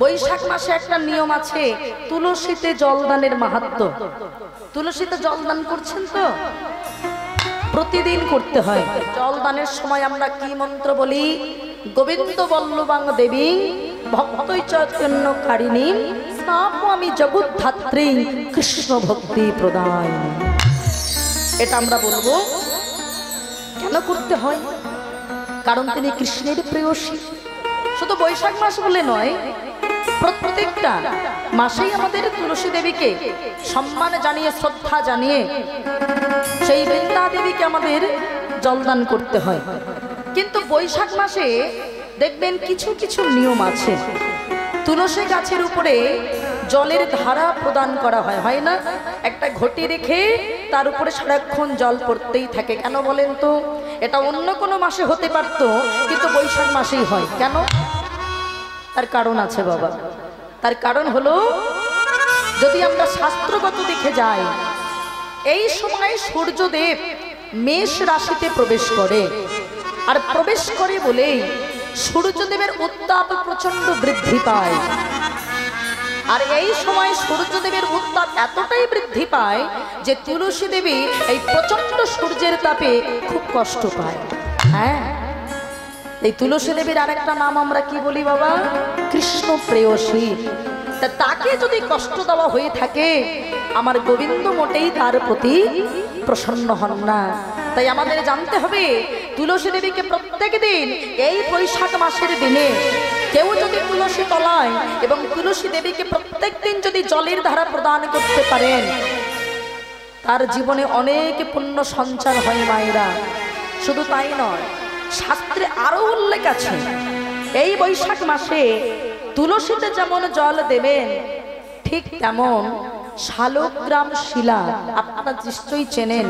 বৈশাখ মাসে একটা নিয়ম আছে, তুলসীতে জলদানের মাহাত্ম্য। তুলসীতে জলদান করছেন তো? প্রতিদিন করতে হয়। জলদানের সময় আমরা কি মন্ত্র বলি? গোবিন্দ বল্লভাং দেবী ভক্তৈ চৈতন্য কারিণী স্নাপয়ামি জগদ্ধাত্রী কৃষ্ণ ভক্তি প্রদায়িনী। এটা আমরা বলবো। কেন করতে হয়? কারণ তিনি কৃষ্ণের প্রেয়সী। শুধু বৈশাখ মাস বলে নয়, প্রত্যেকটা মাসেই আমাদের তুলসী দেবীকে সম্মান জানিয়ে, শ্রদ্ধা জানিয়ে সেই বৃন্দা দেবীকে আমাদের জলদান করতে হয়। কিন্তু বৈশাখ মাসে দেখবেন কিছু কিছু নিয়ম আছে। তুলসী গাছের উপরে জলের ধারা প্রদান করা হয়, হয় না? একটা ঘটি রেখে তার উপরে সারাক্ষণ জল পড়তেই থাকে। কেন বলেন তো? এটা অন্য কোনো মাসে হতে পারত, কিন্তু বৈশাখ মাসেই হয়। কেন? তার কারণ আছে বাবা। তার কারণ হলো, যদি আমরা শাস্ত্রগত দেখে যাই, এই সময় সূর্যদেব মেষ রাশিতে প্রবেশ করে। আর প্রবেশ করে বলেই সূর্যদেবের উত্তাপ প্রচন্ড বৃদ্ধি পায়। আর এই সময় সূর্যদেবের উত্তাপ এতটাই বৃদ্ধি পায় যে তুলসী দেবী এই প্রচন্ড সূর্যের তাপে খুব কষ্ট পায়। হ্যাঁ, এই তুলসী দেবীর আরেকটা নাম আমরা কি বলি বাবা? কৃষ্ণ প্রেয়সী। তা তাকে যদি কষ্ট দেওয়া হয়ে থাকে, আমার গোবিন্দ মোটেই তার প্রতি প্রসন্ন হন না। তাই আমাদের জানতে হবে, তুলসী দেবীকে প্রত্যেক দিন এই বৈশাখ মাসের দিনে কেউ যদি তুলসী তলায় এবং তুলসী দেবীকে প্রত্যেক দিন যদি জলের ধারা প্রদান করতে পারেন, তার জীবনে অনেক পুণ্য সঞ্চার হয় মায়েরা। শুধু তাই নয়, শাস্ত্রে আরো উল্লেখ আছে, এই বৈশাখ মাসে তুলসীতে যেমন জল দেবেন, ঠিক তেমন শালগ্রাম শিলা, আপনারা নিশ্চয়ই চেনেন।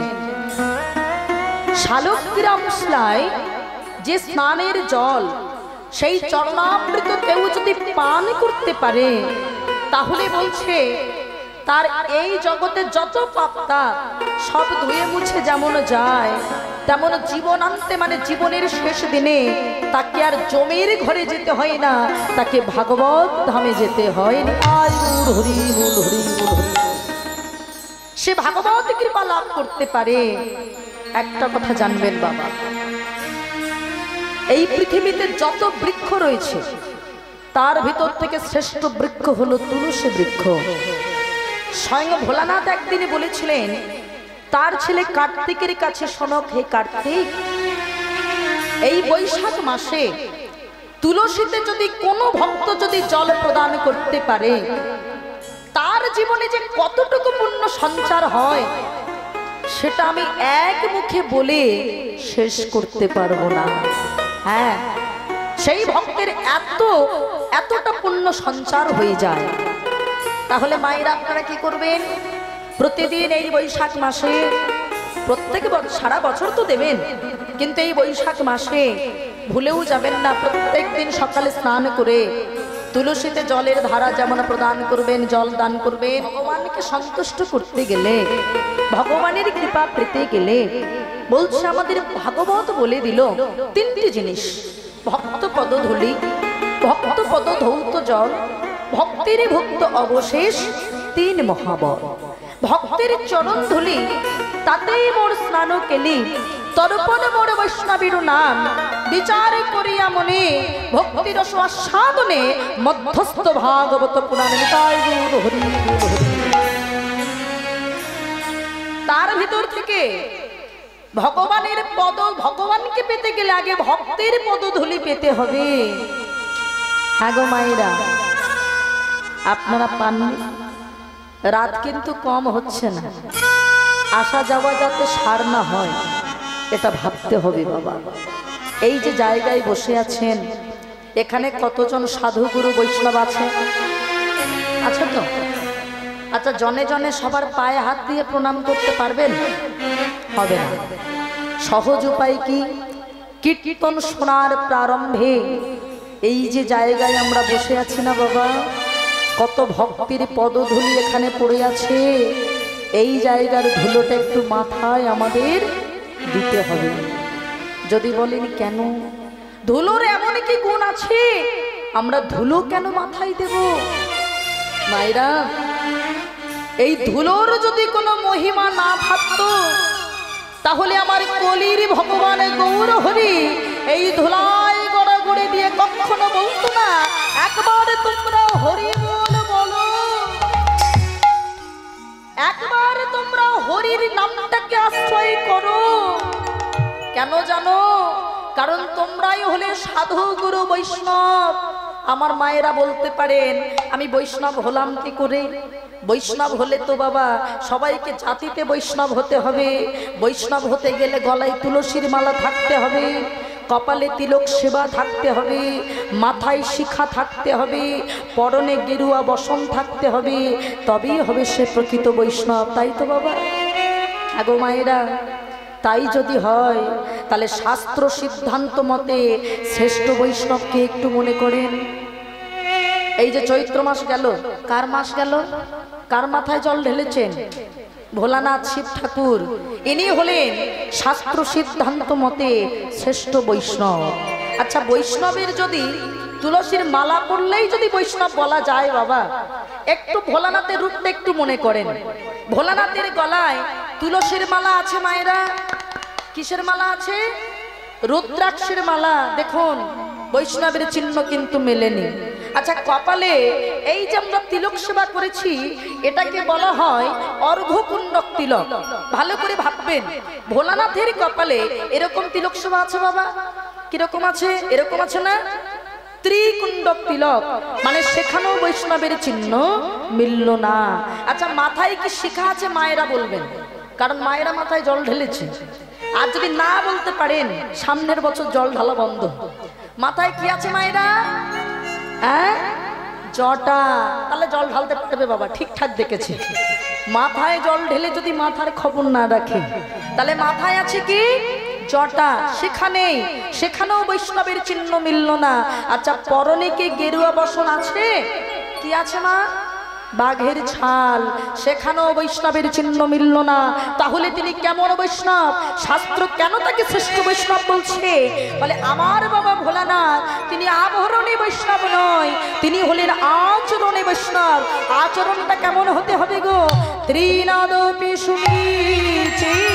শালগ্রাম শিলায় যে স্নানের জল, সেই চরণামৃত কেউ যদি পান করতে পারে, তাহলে বলছে তার এই জগতে যত পাপটা সব ধুয়ে মুছে যেমন যায়, তেমন জীবনান্তে মানে জীবনের শেষ দিনে তাকে আর জমের ঘরে যেতে হয় না, তাকে ভাগবত ধামে যেতে হয়। সে ভাগবত কৃপা লাভ করতে পারে। একটা কথা জানবেন বাবা, এই পৃথিবীতে যত বৃক্ষ রয়েছে তার ভিতর থেকে শ্রেষ্ঠ বৃক্ষ হলো তুলসী বৃক্ষ। স্বয়ং ভোলানাথ একদিন বলেছিলেন তার ছেলে কার্তিকের কাছে, শোনক হে কার্তিক, এই বৈশাখ মাসে তুলসীতে যদি কোনো ভক্ত যদি জল প্রদান করতে পারে, তার জীবনে যে কতটুকু পুণ্য সঞ্চার হয় সেটা আমি এক মুখে বলে শেষ করতে পারবো না। হ্যাঁ, সেই ভক্তের এতটা পুণ্য সঞ্চার হয়ে যায়। তাহলে মায়েরা আপনারা কি করবেন? প্রতিদিন এই বৈশাখ মাসে, প্রত্যেক সারা বছর তো দেবেন, কিন্তু এই বৈশাখ মাসে ভুলেও যাবেন না, প্রত্যেক দিন সকালে স্নান করে তুলসীতে জলের ধারা যেমন প্রদান করবেন, জল দান করবেন। ভগবানকে সন্তুষ্ট করতে গেলে, ভগবানের কৃপা পেতে গেলে, বলছে আমাদের ভাগবত বলে দিল তিনটি জিনিস: ভক্ত পদধূলি, ভক্ত পদ ধৌত জল, ভক্তের ভক্ত অবশেষ, তিন মহাবল। ভক্তের চরণ ধুলি, তাতেই মোর স্নান কেলি, তর্পণ মোর বৈষ্ণবীর নাম, বিচার করিয়া মনে ভক্তি রস আস্বাদনে, মধ্যস্থ ভাগবত পুরাণ। তার ভিতর থেকে ভগবানের পদ, ভগবানকে পেতে গেলে আগে ভক্তের পদধূলি পেতে হবে। হ্যাঁ গো মায়েরা, আপনারা পাননি? রাত কিন্তু কম হচ্ছে না, আসা যাওয়া যাতে সার না হয় এটা ভাবতে হবে বাবা। এই যে জায়গায় বসে আছেন, এখানে কতজন সাধু গুরু বৈষ্ণব আছে? আচ্ছা তো? আচ্ছা, জনে জনে সবার পায়ে হাত দিয়ে প্রণাম করতে পারবেন? হবে না। সহজ উপায় কি? কীর্তন শোনার প্রারম্ভে এই যে জায়গায় আমরা বসে আছি না বাবা, কত ভক্তির পদধূলি এখানে পড়ে আছে, এই জায়গার ধুলোটা একটু মাথায় আমাদের দিতে হবে। যদি বলেন কেন? ধুলোর এমন কি গুণ আছে আমরা ধুলো কেন মাথায় দেব? মায়েরা, এই ধুলোর যদি কোনো মহিমা না থাকতো তাহলে আমার কলির ভগবান গৌর হরি এই ধুলাই গড়াগড়ি দিয়ে কখনো বলতো না একবার তোমরা হরি বলো, একবার তোমরা হরির নামটাকে আশ্রয় করো। কেন জানো? কারণ তোমরাই হলে সাধু গুরু বৈষ্ণব। আমার মায়েরা বলতে পারেন আমি বৈষ্ণব হলাম কি করে? বৈষ্ণব হলে তো বাবা সবাইকে জাতিতে বৈষ্ণব হতে হবে। বৈষ্ণব হতে গেলে গলায় তুলসীর মালা থাকতে হবে, কপালে তিলক সেবা থাকতে হবে, মাথায় শিখা থাকতে হবে, পরনে গেরুয়া বসন থাকতে হবে, তবেই হবে সে প্রকৃত বৈষ্ণব। তাই তো বাবা? আগো মায়েরা, তাই যদি হয় তাহলে শাস্ত্র সিদ্ধান্ত মতে শ্রেষ্ঠ বৈষ্ণবকে একটু মনে করেন। এই যে চৈত্র মাস গেল, কার মাস গেল? কার মাথায় জল ঢেলেছেন? ভোলানাথ শিব ঠাকুর। ইনি হলেন শাস্ত্র সিদ্ধান্ত মতে শ্রেষ্ঠ বৈষ্ণব। আচ্ছা, বৈষ্ণবের যদি তুলসীর মালা পরলেই যদি বৈষ্ণব বলা যায় বাবা, একটু ভোলানাথের রূপটা একটু মনে করেন। ভোলানাথের গলায় তুলসীর মালা আছে মায়েরা। কিসের মালা আছে? রুদ্রাক্ষের মালা। দেখুন, বৈষ্ণবের চিহ্ন কিন্তু মেলেনি। আচ্ছা, কপালে এই যে আমরা তিলক সেবা করেছি এটাকে বলা হয় অর্ঘকুণ্ডক তিলক। ভালো করে ভাববেন, ভোলানাথের কপালে এরকম তিলক সেবা আছে বাবা? কিরকম আছে? এরকম আছে না? ত্রিকুণ্ডক তিলক, মানে সেখানেও বৈষ্ণবের চিহ্ন মিলল না। আচ্ছা, মাথায় কি শিখা আছে? মায়েরা বলবেন, কারণ মায়েরা মাথায় জল ঢেলেছে। আর যদি না বলতে পারেন সামনের বছর জল ঢালা বন্ধ। মাথায় কি আছে মায়েরা? হ্যাঁ, জটা। তাহলে জল ঢালতে পারবে বাবা, ঠিকঠাক দেখেছে। মাথায় জল ঢেলে যদি মাথার খবর না রাখে তাহলে মাথায় আছে কি? জটা। সেখানেই, সেখানেও বৈষ্ণবের চিহ্ন মিলল না। আচ্ছা, পরনে কি গেরুয়া বসন আছে? কি আছে মা? বাঘের ছাল। সেখানেও বৈষ্ণবের চিহ্ন মিলল না। তাহলে তিনি কেমন বৈষ্ণব? শাস্ত্র কেন তাকে শ্রেষ্ঠ বৈষ্ণব বলছে? বলে আমার বাবা ভোলানাথ তিনি আভরণে বৈষ্ণব নয়, তিনি হলেন আচরণে বৈষ্ণব। আচরণটা কেমন হতে হবে গো? ত্রিনাদপি সুমিচিনা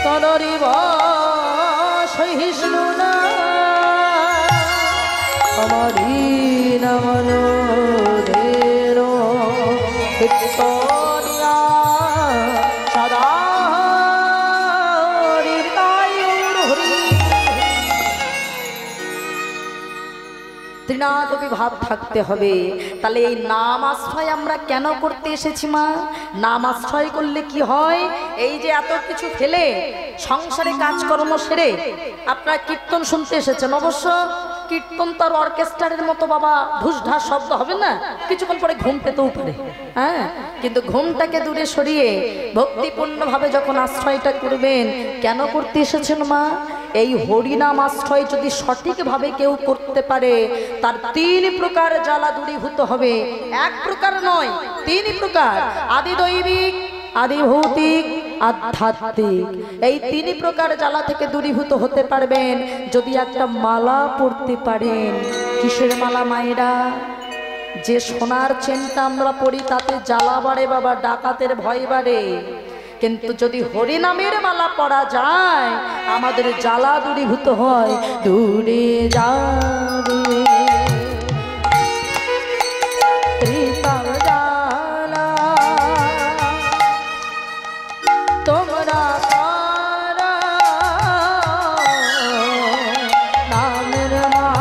তদরিব সহিষ্ণুনা আমারি নমনোদের ভিক্টোরিয়া সদা ত্রিনাদপি ভাব থাকতে হবে। তাহলে এই নাম আশ্রয় আমরা কেন করতে এসেছি মা? নাম আশ্রয় করলে কি হয়? এই যে এত কিছু ফেলে সংসারে কাজকর্ম সেরে আপনারা কীর্তন শুনতে এসেছেন। অবশ্য কীর্তন তার অর্কেস্ট্রারের মতো বাবা ঢুসঢাস শব্দ হবে না, কিছুক্ষণ পরে ঘুম পেতেও পারে। হ্যাঁ, কিন্তু ঘুমটাকে দূরে সরিয়ে ভক্তিপূর্ণভাবে যখন আশ্রয়টা করবেন, কেন করতে এসেছেন মা? এই হরিনাম আশ্রয় যদি সঠিকভাবে কেউ করতে পারে তার 3 প্রকার জ্বালা দূরীভূত হবে। এক প্রকার নয়, 3 প্রকার। আদি দৈবিক, আদি ভৌতিক, আধ্যাত্মিক। এই 3 প্রকার জ্বালা থেকে দূরীভূত হতে পারবেন যদি একটা মালা পরতে পারেন। কিসের মালা মায়েরা? যে সোনার চেনটা আমরা পরি তাতে জ্বালা বাড়ে বাবা, ডাকাতের ভয় বাড়ে। কিন্তু যদি হরিনামের মালা পরা যায় আমাদের জ্বালা দূরীভূত হয়। দূরে যাবে ত্রিকাল জ্বালা তোমরা পারা নামের মালা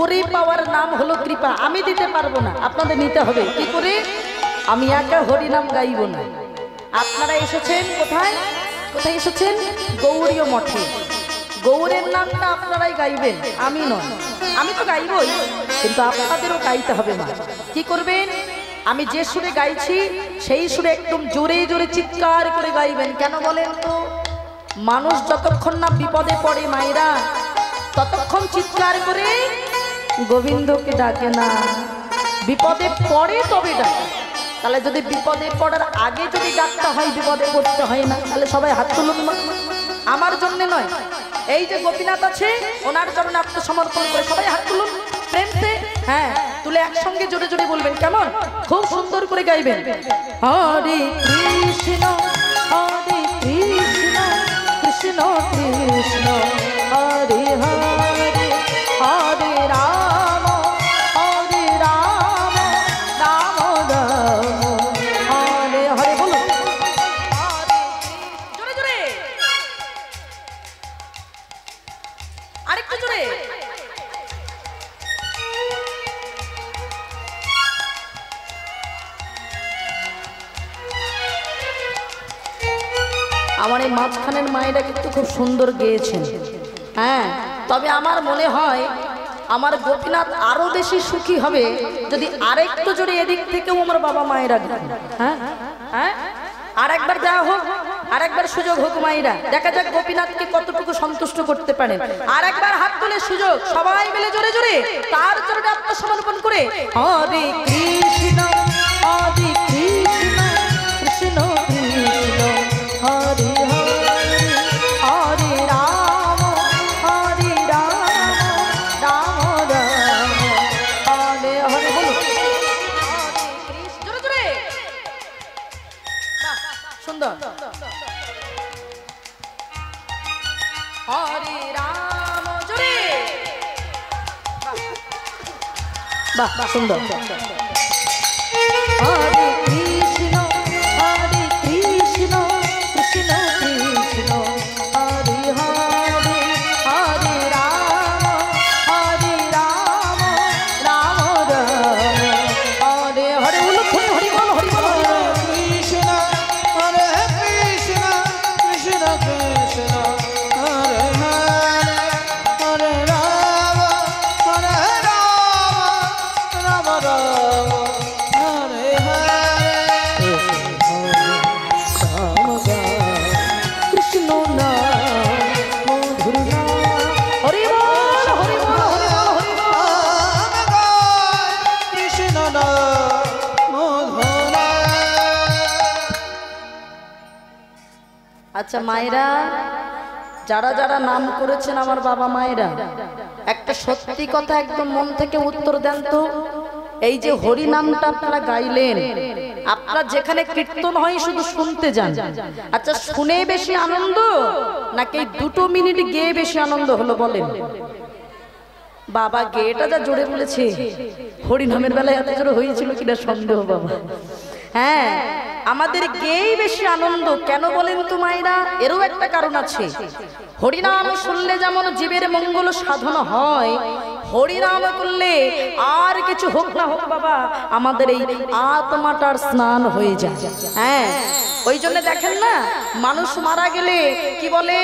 করে পাওয়ার নাম হলো কৃপা। আমি দিতে পারবো না, আপনাদের নিতে হবে। কি করে? আমি একা হরিনাম গাইব না। আপনারা এসেছেন কোথায়? কোথায় এসেছেন? গৌড়ীয় মঠে। গৌড়ের নামটা আপনারাই গাইবেন, আমি নয়। আমি তো গাইবই, কিন্তু আপনাদেরও গাইতে হবে। মা কি করবেন? আমি যে সুরে গাইছি সেই সুরে একদম জোরে জোরে চিৎকার করে গাইবেন। কেন বলেন তো? মানুষ যতক্ষণ না বিপদে পড়ে মায়েরা, ততক্ষণ চিৎকার করে গোবিন্দকে ডাকে না, বিপদে পড়ে তবে ডাকে। তাহলে যদি বিপদে পড়ার আগে যদি ডাকতে হয়, বিপদে পড়তে হয় না। তাহলে সবাই হাত তুলুন। আমার জন্য নয়, এই যে গোপীনাথ আছে ওনার জন্য আত্মসমর্পণ করে সবাই হাত তুলুন প্রেমতে। হ্যাঁ, তুলে একসঙ্গে জোরে জোরে বলবেন। কেমন? খুব সুন্দর করে গাইবেন। হরে কৃষ্ণ হরে কৃষ্ণ কৃষ্ণ কৃষ্ণ হরে হরে হরে রাম হরে রাম রাম রাম হরে হরে। বলুন জোরে জোরে, আরেকটু জোরে। আমার এই মাঝখানের মায়েরা কিন্তু খুব সুন্দর গেয়েছেন। হ্যাঁ, তবে আমার মনে হয় আমার গোপীনাথ আরো বেশি সুখী হবে যদি আরেকটু জোরে এদিক থেকেও আমার বাবা মায়েরা গান। হ্যাঁ হ্যাঁ, আর একবার দেওয়া হোক, আর একবার সুযোগ হোক মায়েরা, দেখা যাক গোপীনাথকে কতটুকু সন্তুষ্ট করতে পারেন। আর একবার হাত তুলে সুযোগ, সবাই মিলে জোরে জোরে তার চরণে আত্মসমর্পণ করে হরে কৃষ্ণ হরে কৃষ্ণ কৃষ্ণ কৃষ্ণ হরে হরে হরে রাম হরে রাম রাম রাম হরে হরে। বলুন জোরে জোরে, সুন্দর। হরে রাম জোরে, বাহ সুন্দর। হরে কৃষ্ণ হরে কৃষ্ণ কৃষ্ণ কৃষ্ণ হরে হরে হরে রাম হরে রাম রাম রাম হরে হরে। উলুক্ষণ হরি বল হরি বল। কৃষ্ণ হরে কৃষ্ণ কৃষ্ণ কৃষ্ণ হরে হরে হরে রাম রাম রাম হরে হরে কৃষ্ণ নাম মধুর নাম। হরি বল হরি বল হরি বল হরি বল। কৃষ্ণ মধুর। আচ্ছা মায়েরা, যারা যারা নাম করেছেন আমার বাবা মায়েরা, একটা সত্যি কথা একদম মন থেকে উত্তর দেন তো। এই যে হরি নামটা আপনারা গাইলেন, আপনারা যেখানে কীর্তন হয় শুধু শুনতে যান। আচ্ছা, শুনে বেশি আনন্দ নাকি 2 মিনিট গেয়ে বেশি আনন্দ হলো বলেন? বাবা গেয়েটা যা জোরে বলেছে, হরি নামের বেলায় এত জোরে হয়েছিল কিনা সন্দেহ বাবা। হ্যাঁ, আমাদের গেয়েই বেশি আনন্দ। কেন বলেন তো মায়েরা? এরও একটা কারণ আছে। হরিনাম শুনলে যেমন জীবের মঙ্গল সাধন হয়, হরিনাম করলে আর কিছু হোক না হোক বাবা, আমাদের এই আত্মাটার স্নান হয়ে যায়। হ্যাঁ, ওই জন্য দেখেন না, মানুষ মারা গেলে কি বলে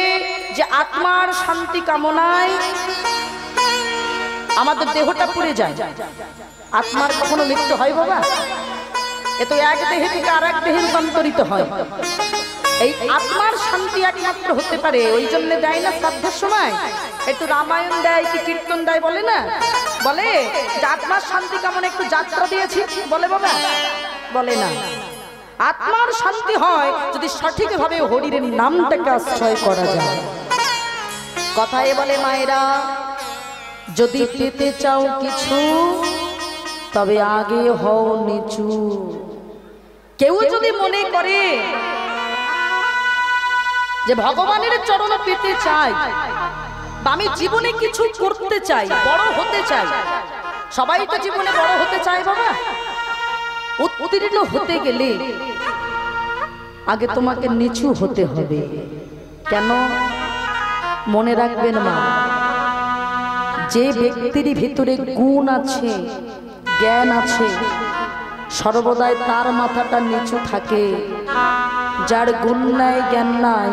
যে আত্মার শান্তি কামনায় আমাদের দেহটা পুড়ে যায়। আত্মার কখনো মৃত্যু হয় বাবা? এ তো এক দেহে থেকে আর এক দেহে রূপান্তরিত হয়। এই আত্মার শান্তি একমাত্র হতে পারে। ওই জন্য দেয় না শ্রাদ্ধের সময় একটু রামায়ণ দেয় কি কীর্তন দেয়, বলে না? বলে যে আত্মার শান্তি কেমন একটু যাত্রা দিয়েছি, বলে বাবা? বলে না। আত্মার শান্তি হয় যদি সঠিকভাবে হরির নামটাকে আশ্রয় করা যায়। কথায় বলে মায়েরা, যদি পেতে চাও কিছু তবে আগে হও নিচু। কেউ যদি মনে করে যে ভগবানের চরণ পেতে চাই বা আমি জীবনে কিছু করতে চাই, বড় হতে চাই, সবাই তো জীবনে বড় হতে চায় বাবা। উত্তীর্ণ হতে গেলে আগে তোমাকে নিচু হতে হবে। কেন? মনে রাখবেন মা, যে ব্যক্তির ভিতরে গুণ আছে, জ্ঞান আছে, সর্বদাই তার মাথাটা নিচু থাকে। যার গুণ নাই, জ্ঞান নাই,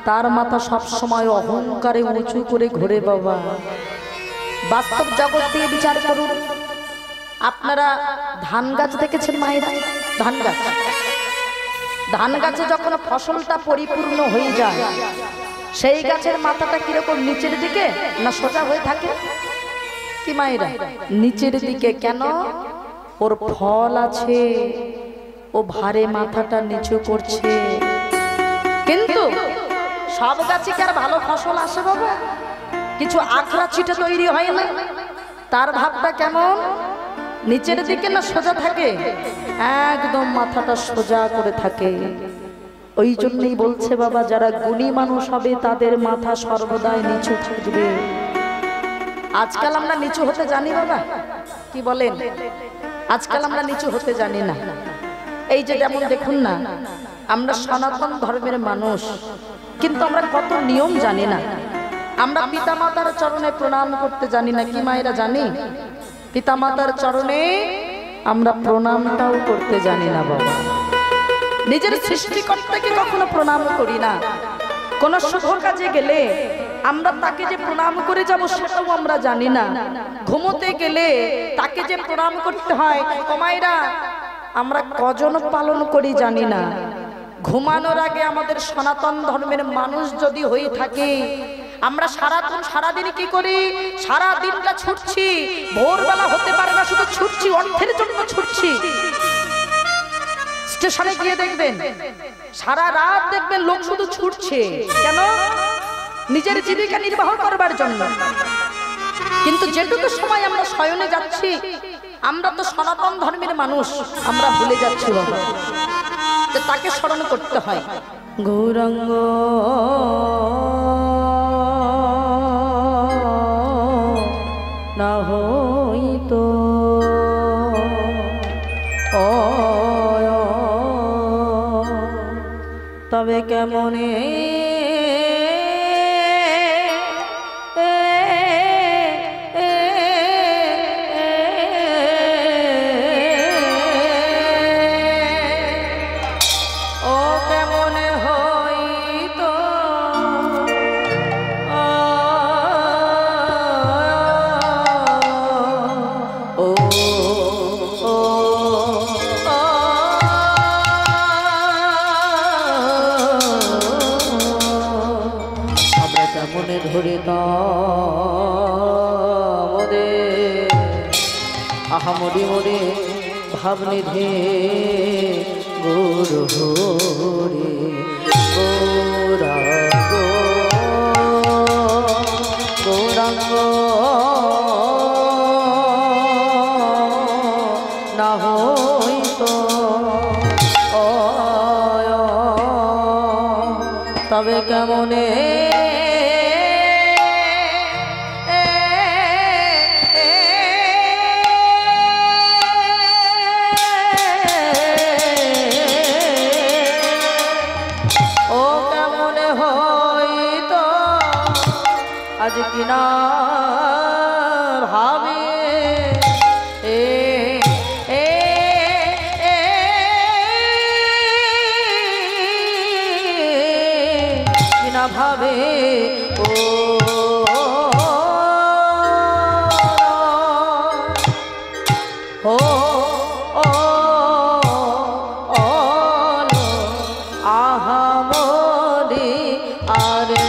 তার মাথা সবসময় অহংকারে উঁচু করে ঘোরে বাবা। বাস্তব জগৎ দিয়ে বিচার করুন। আপনারা ধান গাছ দেখেছেন মায়েরা? ধান গাছ, ধান গাছে যখন ফসলটা পরিপূর্ণ হয়ে যায়, সেই গাছের মাথাটা কিরকম, নিচের দিকে না সোজা হয়ে থাকে? কি মায়েরা? নিচের দিকে। কেন? ওর ফল আছে, ও ভারে মাথাটা নিচু করছে। কিন্তু সব গাছে কি আর ভালো ফসল আসে বাবা? কিছু আখড়া ছিটে তৈরি হয় না? তার ভাবটা কেমন? নিচের দিকে না সোজা থাকে? একদম মাথাটা সোজা করে থাকে। ওই জন্যই বলছে বাবা, যারা গুণী মানুষ হবে তাদের মাথা সর্বদাই নিচু থাকবে। আজকাল আমরা নিচু হতে জানি বাবা? কি বলেন? আজকাল আমরা নিচু হতে জানি না। এই যে যেমন দেখুন না, আমরা সনাতন ধর্মের মানুষ, কিন্তু আমরা কত নিয়ম জানি না। আমরা পিতামাতার চরণে প্রণাম করতে জানি না। কি মায়েরা জানি? পিতামাতার চরণে আমরা প্রণামটাও করতে জানি না বাবা। নিজের সৃষ্টিকর্তাকে কখনো প্রণাম করি না। কোন শুভ কাজে গেলে আমরা তাকে যে প্রণাম করে যাব সেটাও আমরা জানি না। ঘুমোতে গেলে তাকে যে প্রণাম করতে হয়, ও মায়েরা, আমরা কজন পালন করি জানি না। ঘুমানোর আগে আমাদের সনাতন ধর্মের মানুষ যদি হয়ে থাকে, আমরা সারাদিন কি করি? সারা দিনটা ছুটছি, ভোরবেলা হতে পারে না, শুধু ছুটছি, অর্থের জন্য ছুটছি। স্টেশনে গিয়ে দেখবেন সারা রাত দেখবেন লোক শুধু ছুটছে। কেন? নিজের জীবিকা নির্বাহ করবার জন্য। কিন্তু যেটুকু সময় আমরা শয়নে যাচ্ছি, আমরা তো সনাতন ধর্মের মানুষ, আমরা ভুলে যাচ্ছি বাবা যে তাকে স্মরণ করতে হয়। গৌরাঙ্গ না হইতো তবে কেমনে আহামরি মোরে ভাবনিধে গুরু হরে গৌরাঙ্গ গৌরাঙ্গ না হইতো তবে কেমনে আজ কিনা ভাবে কিনা ভাবে ও আহামরি আরে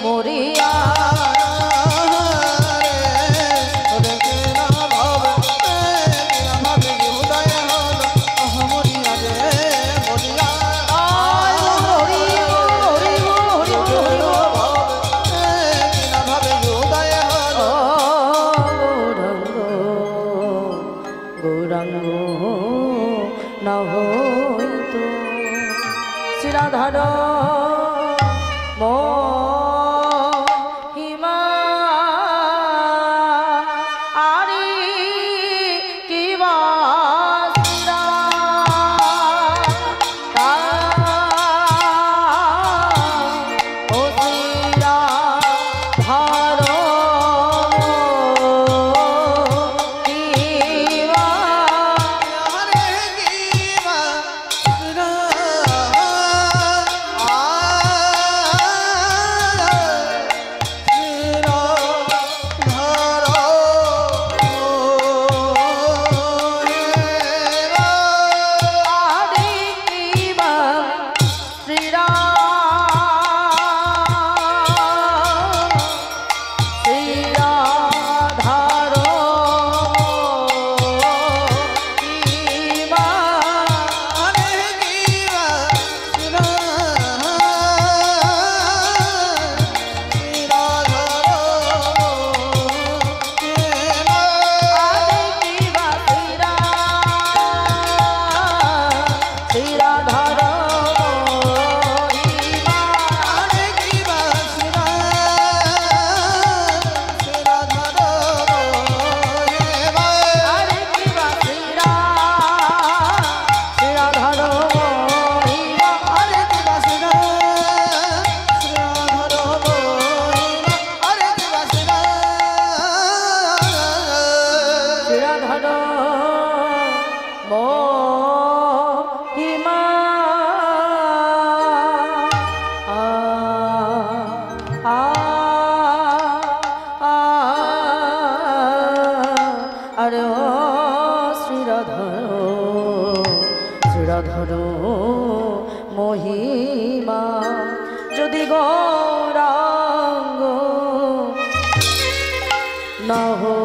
মরিয়া গৌরাঙ্গ না হইতো শ্রীরাধার মহিমা আরে কি বাসরা ও শ্রীরাধার মহিমা আরে ও শ্রীরাধর মহিমা যদি গৌরাঙ্গ না হইতো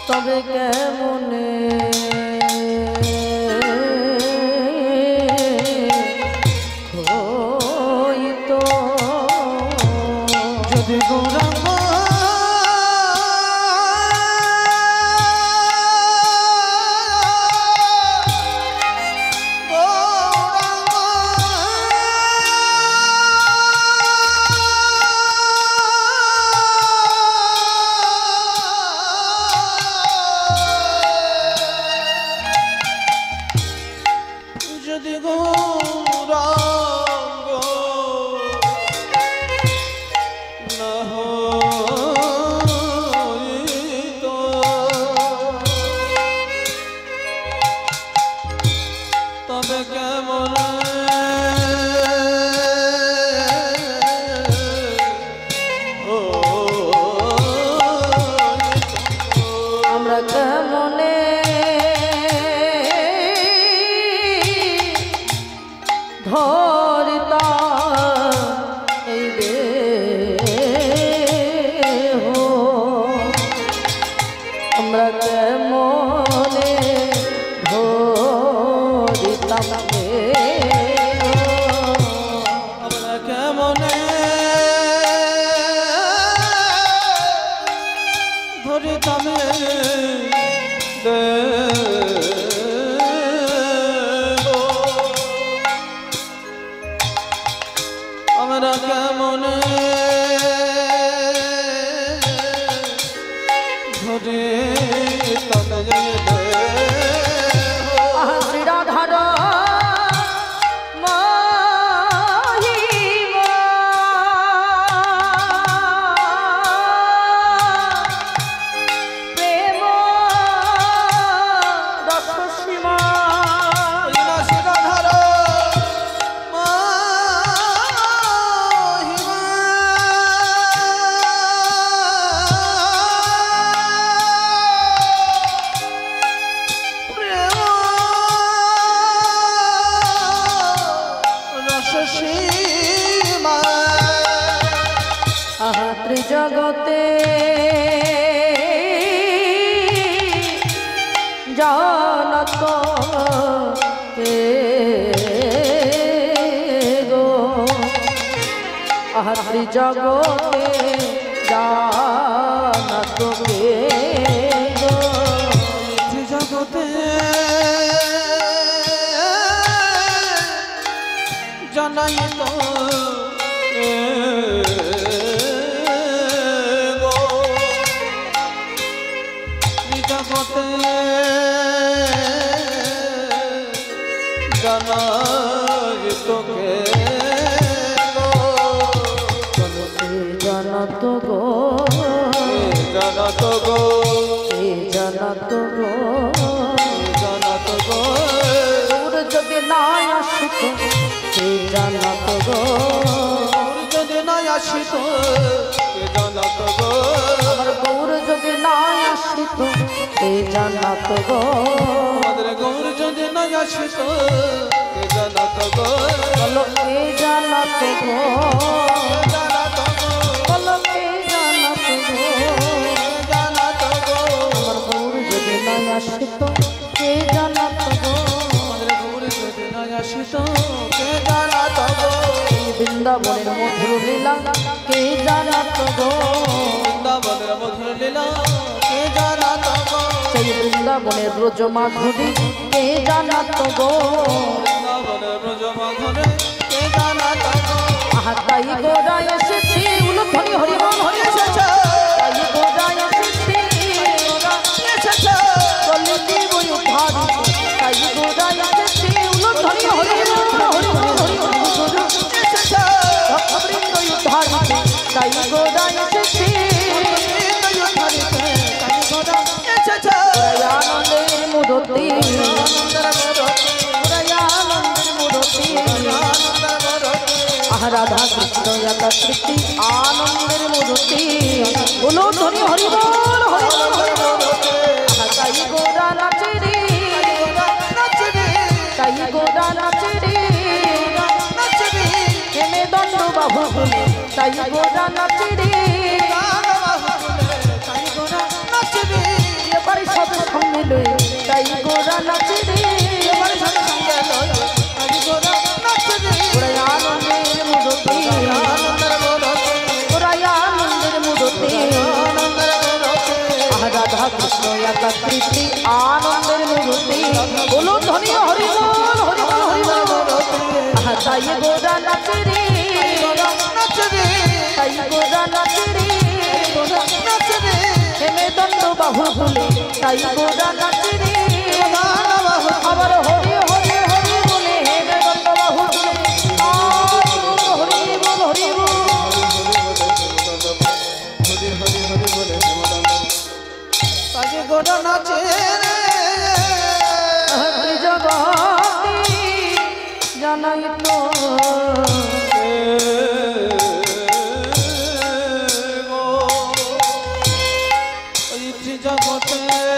তবে কেমনে হইতো যদি গৌরাঙ্গ যদি গৌরাঙ্গ না হইতো তবে কেমন আমরা কেমনে ধরিতা এই দেহ আমরা কেমনে ধরিতাম আমরা কেমনে ধরিতাম আমরা কেমনে ধরিতাম শ্রীরাধার সীমা আহা ত্রিজগতে জানত কে গো আহা ত্রিজগতে জানত কে গো জগতে জানাই তো গো জগতে জানাই তোকে জানত গো জানাত গো জানত গো জানাত গো তোর যদি না আসিত সে জানত গো যদি না আসিত কে জানাত গো আমার গৌর যদি না আসিত সে জানত গো আমাদের গৌর যদি না আসিত কে জানাত গো বলো কে জানত গো জানাত গো বলো কে জানত গো জানাত গো আমার গৌর যদি না আসিত কে জানত গো আমাদের গৌর যদি না আসিত কে জানাত গো বৃন্দাবনের মধুর লীলা কে জানত গো বৃন্দাবনের মধুর লীলা কে জানাত গো সেই বৃন্দাবনের ব্রজ মাধুরী কে জানত গো বৃন্দাবনের ব্রজ মাধুরে কে জানাত গো আহা তাই গোরা এসেছি উলুধ্বনি হরিবল হরি এসেছে তাই গোরা এসেছি চলে জীব উদ্ধারি তাই গোরা এসেছি উলুধ্বনি হরিবল হরিবল হরিবল ভক্তবৃন্দ উদ্ধারি তাই গোরা এসেছি আনন্দের মুরতি আনন্দের মুরতি রাধা কৃষ্ণ একত্রিতি আনন্দের মূর্তি বলো ধ্বনি হরি বল তাই গোরা নাচে রে তাই গোরা নাচে রে হেমে দণ্ড বাহু বলে তাই গোরা নাচে রে এবারে সব সঙ্গে লয়ে তাই গোরা নাচে রে আনন্দের মূর্তি আনন্দের মূর্তি রাধা কৃষ্ণ একত্রিতি আনন্দের মূর্তি বলো ধ্বনি হরি বল হরি বল হরি বল তাই গোরা নাচে রে তাই গোরা নাচে রে হেমে দণ্ড বাহু বলে তাই গোরা নাচে রে আবার হরি হরি হরি বলে হেমে দণ্ড বাহু বলে হরি বল হরি বল গোটা নাচে জগতি জানাই তো জগতে